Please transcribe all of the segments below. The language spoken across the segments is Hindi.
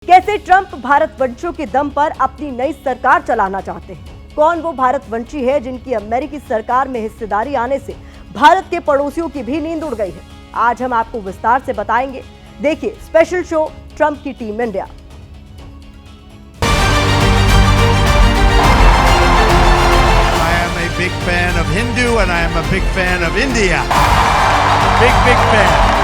कैसे ट्रंप भारतवंशियों के दम पर अपनी नई सरकार चलाना चाहते हैं? कौन वो भारतवंशी है जिनकी अमेरिकी सरकार में हिस्सेदारी आने से भारत के पड़ोसियों की भी नींद उड़ गई है? आज हम आपको विस्तार से बताएंगे। देखिए स्पेशल शो ट्रंप की team India. I am a big fan of Hindu and I am a big fan of India. Big fan.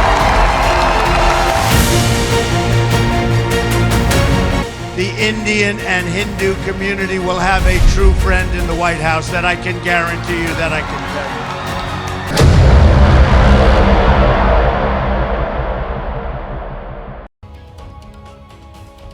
The Indian and Hindu community will have a true friend in the White House that I can guarantee you, that I can tell you.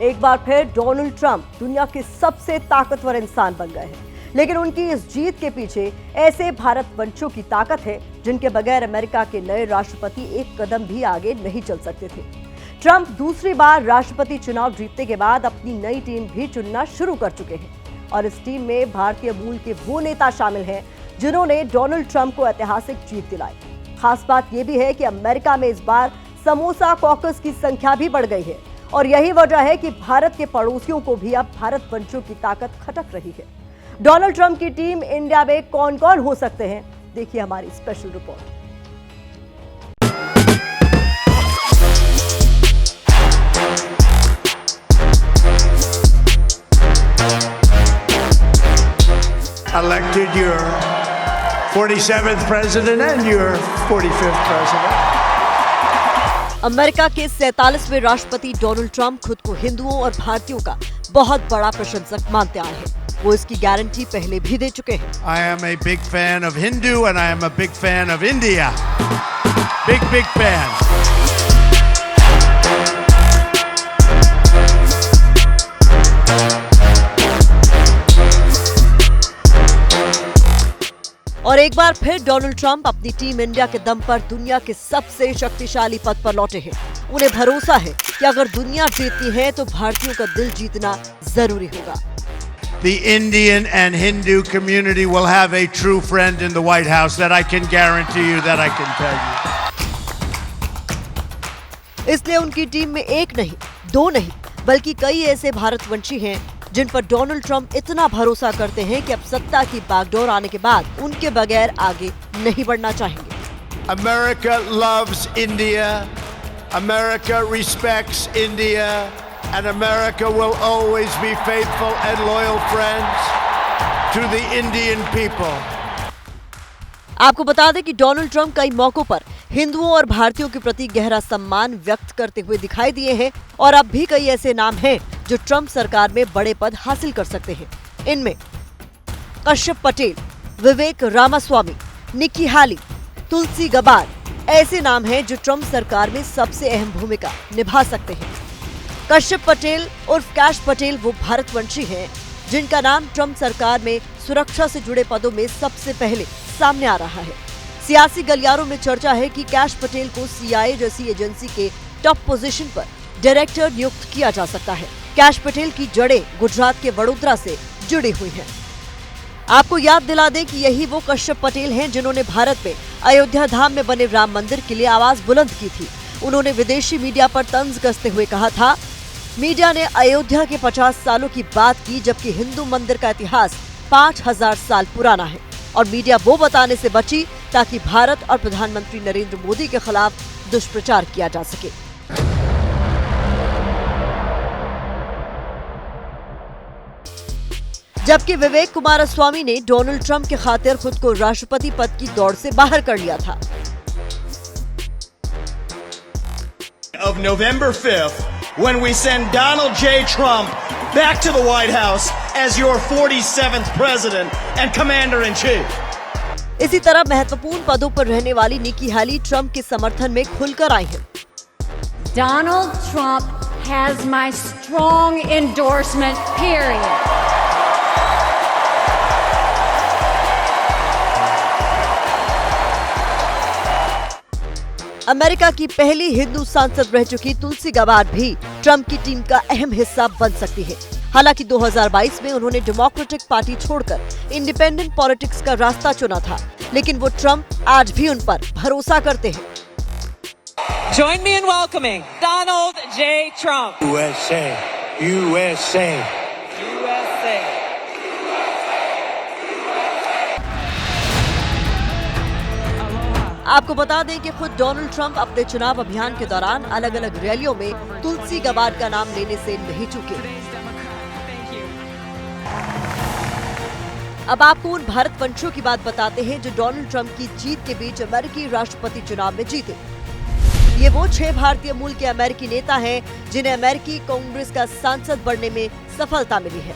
एक बार फिर डोनाल्ड ट्रंप दुनिया के सबसे ताकतवर इंसान बन गए हैं, लेकिन उनकी इस जीत के पीछे ऐसे भारतवंशियों की ताकत है जिनके बगैर अमेरिका के नए राष्ट्रपति एक कदम भी आगे नहीं चल सकते थे। ट्रंप दूसरी बार राष्ट्रपति चुनाव जीतने के बाद अपनी नई टीम भी चुनना शुरू कर चुके हैं और इस टीम में भारतीय मूल के वो नेता शामिल हैं जिन्होंने डोनाल्ड ट्रंप को ऐतिहासिक जीत दिलाई। खास बात यह भी है कि अमेरिका में इस बार समोसा कॉकस की संख्या भी बढ़ गई है और यही वजह है कि भारत के पड़ोसियों को भी अब भारतवंशियों की ताकत खटक रही है। डोनाल्ड ट्रंप की टीम इंडिया में कौन कौन हो सकते हैं, देखिए हमारी special report. Elected your 47th president and your 45th president. America के 47वें राष्ट्रपति डोनाल्ड ट्रंप खुद को हिंदुओं और भारतीयों का बहुत बड़ा प्रशंसक मानते आए हैं। वो इसकी गारंटी पहले भी दे चुके हैं। I am a big fan of Hindu and I am a big fan of India. Big fan. और एक बार फिर डोनाल्ड ट्रंप अपनी टीम इंडिया के दम पर दुनिया के सबसे शक्तिशाली पद पर लौटे हैं। उन्हें भरोसा है कि अगर दुनिया जीतती है तो भारतीयों का दिल जीतना जरूरी होगा। The Indian and Hindu community will have a true friend in the White House that I can guarantee you, that I can tell you. इसलिए उनकी टीम में एक नहीं, दो नहीं, बल्कि कई ऐसे भारतवंशी हैं जिन पर डोनाल्ड ट्रंप इतना भरोसा करते हैं कि अब सत्ता की बागडोर आने के बाद उनके बगैर आगे नहीं बढ़ना चाहेंगे। America loves India. America respects India. And America will always be faithful and loyal friends to the Indian people. आपको बता दें कि डोनाल्ड ट्रंप कई मौकों पर हिंदुओं और भारतीयों के प्रति गहरा सम्मान व्यक्त करते हुए दिखाई दिए हैं और अब भी कई ऐसे नाम हैं जो ट्रंप सरकार में बड़े पद हासिल कर सकते हैं। इनमें कश्यप पटेल, विवेक रामास्वामी, निकी हाली, तुलसी गबार्ड ऐसे नाम हैं जो ट्रंप सरकार में सबसे अहम भूमिका निभा सकते हैं। कश्यप पटेल उर्फ कैश पटेल वो भारतवंशी हैं जिनका नाम ट्रंप सरकार में सुरक्षा से जुड़े पदों में सबसे पहले सामने आ रहा है। सियासी गलियारों में चर्चा है कि कैश पटेल को CIA जैसी एजेंसी के टॉप पोजीशन पर डायरेक्टर नियुक्त किया जा सकता है। कैश पटेल की जड़ें गुजरात के वडोदरा से जुड़ी हुई हैं। आपको याद दिला दें कि यही वो कश्यप पटेल हैं जिन्होंने भारत में अयोध्या धाम में बने राम मंदिर के लिए आवाज बुलंद की थी। उन्होंने विदेशी मीडिया पर तंज कसते हुए कहा था, मीडिया ने अयोध्या के 50 सालों की बात की जबकि हिंदू मंदिर का इतिहास 5000 साल पुराना है और मीडिया वो बताने से बची ताकि भारत और प्रधानमंत्री नरेंद्र मोदी के खिलाफ दुष्प्रचार किया जा सके। जबकि विवेक कुमारस्वामी ने डोनाल्ड ट्रंप के खातिर खुद को राष्ट्रपति पद की दौड़ से बाहर कर लिया था। Of November 5th, when we send Donald J. Trump back to the White House as your 47th president and commander-in-chief. इसी तरह महत्वपूर्ण पदों पर रहने वाली निकी हाली ट्रंप के समर्थन में खुलकर आई हैं। Donald Trump has my strong endorsement, period. America की पहली हिंदू सांसद रह चुकी तुलसी गबार्ड भी ट्रंप की टीम का अहम हिस्सा बन सकती है। हालांकि 2022 में उन्होंने डेमोक्रेटिक पार्टी छोड़कर इंडिपेंडेंट पॉलिटिक्स का रास्ता चुना था, लेकिन वो ट्रंप आज भी उन पर भरोसा करते हैं। Join me in welcoming Donald J. Trump. USA. USA. आपको बता दें कि खुद डोनाल्ड ट्रंप अपने चुनाव अभियान के दौरान अलग अलग रैलियों में तुलसी गबार्ड का नाम लेने से नहीं चूके। अब आपको उन भारत वंशियों की बात बताते हैं जो डोनाल्ड ट्रंप की जीत के बीच अमेरिकी राष्ट्रपति चुनाव में जीते। ये वो 6 भारतीय मूल के अमेरिकी नेता हैं जिन्हें अमेरिकी कांग्रेस का सांसद बनने में सफलता मिली है।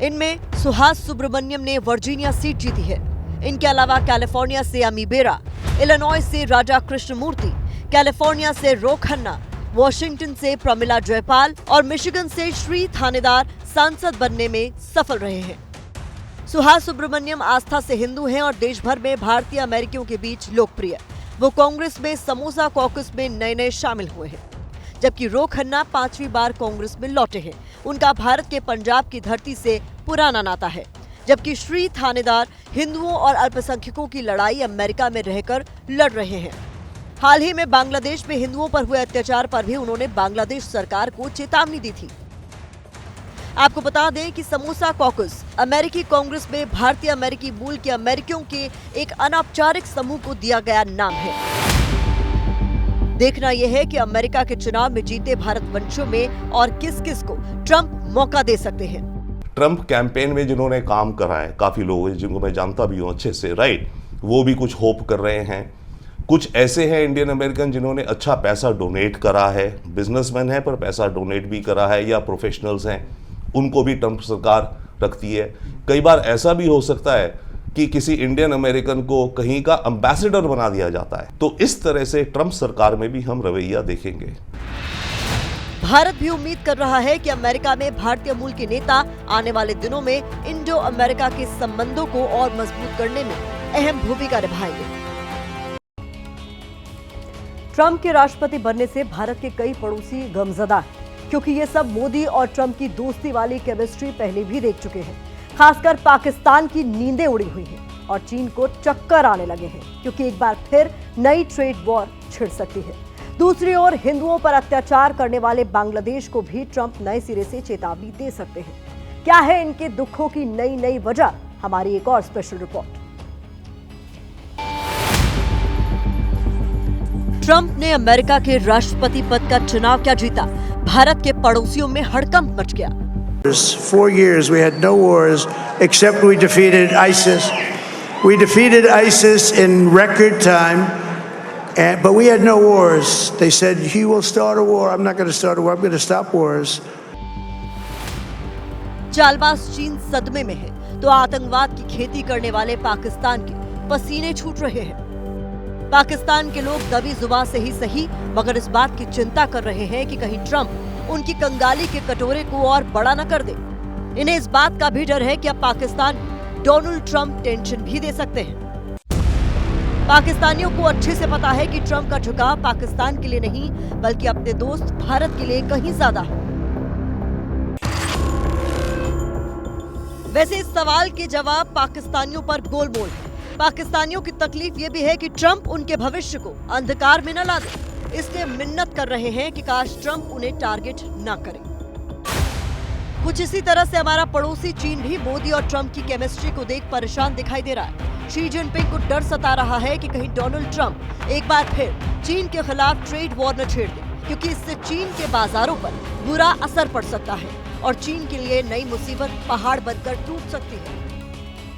इनमें सुहास सुब्रमण्यम ने वर्जीनिया सीट जीती है। इनके अलावा कैलिफोर्निया से अमी बेरा, इलिनॉय से राजा कृष्णमूर्ति, कैलिफोर्निया से रो खन्ना, वॉशिंगटन से प्रमिला जयपाल और मिशिगन से श्री थानेदार सांसद बनने में सफल रहे हैं। सुहास सुब्रमण्यम आस्था से हिंदू हैं और देश भर में भारतीय अमेरिकियों के बीच लोकप्रिय। वो कांग्रेस में समोसा कॉकस में नए शामिल हुए हैं, जबकि रो खन्ना 5वीं बार कांग्रेस में लौटे हैं। उनका भारत के पंजाब की धरती से पुराना नाता है, जबकि श्री थानेदार हिंदुओं और अल्पसंख्यकों की लड़ाई अमेरिका में रहकर लड़ रहे हैं। हाल ही में बांग्लादेश में हिंदुओं पर हुए अत्याचार पर भी उन्होंने बांग्लादेश सरकार को चेतावनी दी थी। आपको बता दें कि समोसा कॉकस अमेरिकी कांग्रेस में भारतीय अमेरिकी मूल के अमेरिकियों के एक अनौपचारिक समूह को दिया गया नाम है। देखना यह है कि अमेरिका के चुनाव में जीते भारत वंशियों में और किस किस को ट्रंप मौका दे सकते हैं। ट्रंप कैंपेन में जिन्होंने काम करा है, काफ़ी लोग हैं जिनको मैं जानता भी हूँ अच्छे से, राइट, वो भी कुछ होप कर रहे हैं। कुछ ऐसे हैं इंडियन अमेरिकन जिन्होंने अच्छा पैसा डोनेट करा है, बिजनेसमैन है पर पैसा डोनेट भी करा है, या प्रोफेशनल्स हैं, उनको भी ट्रंप सरकार रखती है। कई बार ऐसा भी हो सकता है कि किसी इंडियन अमेरिकन को कहीं का एम्बेसडर बना दिया जाता है। तो इस तरह से ट्रंप सरकार में भी हम रवैया देखेंगे। भारत भी उम्मीद कर रहा है कि अमेरिका में भारतीय मूल के नेता आने वाले दिनों में इंडो अमेरिका के संबंधों को और मजबूत करने में अहम भूमिका निभाएंगे। ट्रंप के राष्ट्रपति बनने से भारत के कई पड़ोसी गमजदा हैं, क्योंकि ये सब मोदी और ट्रंप की दोस्ती वाली केमिस्ट्री पहले भी देख चुके हैं। खासकर पाकिस्तान की नींदें उड़ी हुई हैं और चीन को चक्कर आने लगे हैं, क्योंकि एक बार फिर नई ट्रेड वॉर छिड़ सकती है। दूसरी ओर हिंदुओं पर अत्याचार करने वाले बांग्लादेश को भी ट्रंप नए सिरे से चेतावनी दे सकते हैं। क्या है इनके दुखों की नई वजह? हमारी एक और स्पेशल रिपोर्ट। ट्रंप ने अमेरिका के राष्ट्रपति पद का चुनाव क्या जीता? भारत के पड़ोसियों में हड़कंप मच गया। 4 years we had no wars except we defeated ISIS. We defeated ISIS in record time, but we had no wars. They said he will start a war. I'm not going to start a war. I'm going to stop wars. Chaalbaaz चीन सदमे में है तो आतंकवाद की खेती करने वाले पाकिस्तान के पसीने छूट रहे हैं। पाकिस्तान के लोग दबी जुबान से ही सही, मगर इस बात की चिंता कर रहे हैं कि कहीं ट्रंप उनकी कंगाली के कटोरे को और बड़ा न कर दे। इन्हें इस बात का भी डर है कि अब पाकिस्तान डोनाल्ड ट्रंप टेंशन भी दे सकते हैं। पाकिस्तानियों को अच्छे से पता है कि ट्रंप का झुकाव पाकिस्तान के लिए नहीं, बल्कि अपने दोस्त भारत के लिए कहीं ज्यादा है। वैसे इस सवाल के जवाब पाकिस्तानियों पर गोलमोल है। पाकिस्तानियों की तकलीफ ये भी है कि ट्रंप उनके भविष्य को अंधकार में न ला दे, इसलिए मिन्नत कर रहे हैं कि काश ट्रंप उन्हें टारगेट न करे। कुछ इसी तरह से हमारा पड़ोसी चीन भी मोदी और ट्रंप की केमिस्ट्री को देख परेशान दिखाई दे रहा है। शी जिनपिंग को डर सता रहा है कि कहीं डोनाल्ड ट्रंप एक बार फिर चीन के खिलाफ ट्रेड वॉर न छेड़ दे, क्योंकि इससे चीन के बाजारों पर बुरा असर पड़ सकता है और चीन के लिए नई मुसीबत पहाड़ बनकर टूट सकती है।